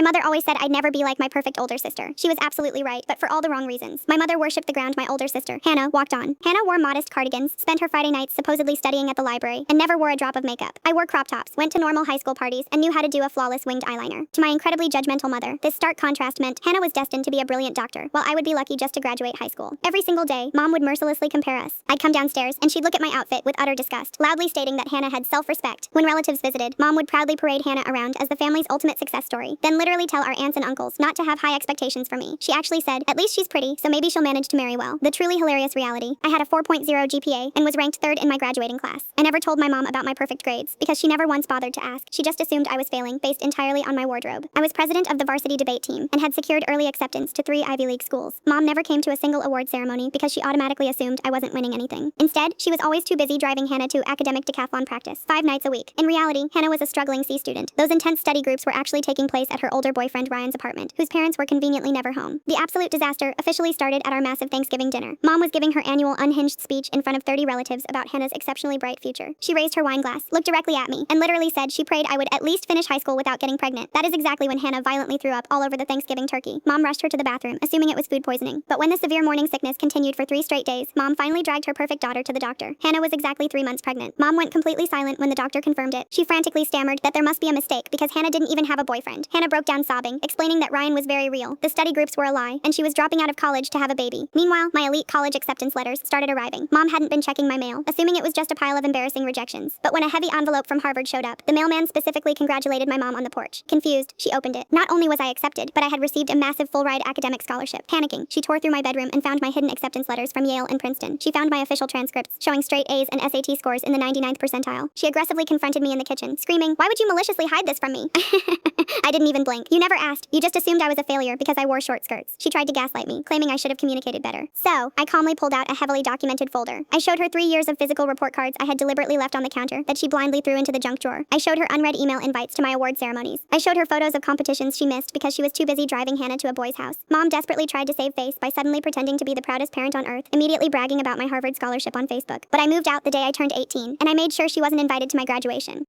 mother always said I'd never be like my perfect older sister. She was absolutely right, but for all the wrong reasons. My mother worshipped the ground my older sister, Hannah, walked on. Hannah wore modest cardigans, spent her Friday nights supposedly studying at the library, and never wore a drop of makeup. I wore crop tops, went to normal high school parties, and knew how to do a flawless winged eyeliner. To my incredibly judgmental mother, this stark contrast meant Hannah was destined to be a brilliant doctor, while I would be lucky just to graduate high school. Every single day, Mom would mercilessly compare us. I'd come downstairs, and she'd look at my outfit with utter disgust, loudly stating that Hannah had self-respect. When relatives visited, Mom would proudly parade Hannah around as the family's ultimate success story, then literally tell our aunts and uncles not to have high expectations for me. She actually said, "At least she's pretty, so maybe she'll manage to marry well." The truly hilarious reality: I had a 4.0 GPA and was ranked third in my graduating class. I never told my mom about my perfect grades because she never once bothered to ask. She just assumed I was failing based entirely on my wardrobe. I was president of the varsity debate team and had secured early acceptance to 3 Ivy League schools. Mom never came to a single award ceremony because she automatically assumed I wasn't winning anything. Instead, she was always too busy driving Hannah to academic decathlon practice 5 nights a week. In reality, Hannah was a struggling C student. Those intense study groups were actually taking place at her older boyfriend Ryan's apartment, whose parents were conveniently never home. The absolute disaster officially started at our massive Thanksgiving dinner. Mom was giving her annual unhinged speech in front of 30 relatives about Hannah's exceptionally bright future. She raised her wine glass, looked directly at me, and literally said she prayed I would at least finish high school without getting pregnant. That is exactly when Hannah violently threw up all over the Thanksgiving turkey. Mom rushed her to the bathroom, assuming it was food poisoning. But when the severe morning sickness continued for 3 straight days, Mom finally dragged her perfect daughter to the doctor. Hannah was exactly 3 months pregnant. Mom went completely silent when the doctor confirmed it. She frantically stammered that there must be a mistake because Hannah didn't even have a boyfriend. Hannah broke down sobbing, explaining that Ryan was very real, the study groups were a lie, and she was dropping out of college to have a baby. Meanwhile, my elite college acceptance letters started arriving. Mom hadn't been checking my mail, assuming it was just a pile of embarrassing rejections. But when a heavy envelope from Harvard showed up, the mailman specifically congratulated my mom on the porch. Confused, she opened it. Not only was I accepted, but I had received a massive full-ride academic scholarship. Panicking, she tore through my bedroom and found my hidden acceptance letters from Yale and Princeton. She found my official transcripts, showing straight A's and SAT scores in the 99th percentile. She aggressively confronted me in the kitchen, screaming, "Why would you maliciously hide this from me?" I didn't even blink. "You never asked. You just assumed I was a failure because I wore short skirts." She tried to gaslight me, claiming I should have communicated better. So, I calmly pulled out a heavily documented folder. I showed her 3 years of physical report cards I had deliberately left on the counter that she blindly threw into the junk drawer. I showed her unread email invites to my award ceremonies. I showed her photos of competitions she missed because she was too busy driving Hannah to a boy's house. Mom desperately tried to save face by suddenly pretending to be the proudest parent on earth, immediately bragging about my Harvard scholarship on Facebook. But I moved out the day I turned 18, and I made sure she wasn't invited to my graduation.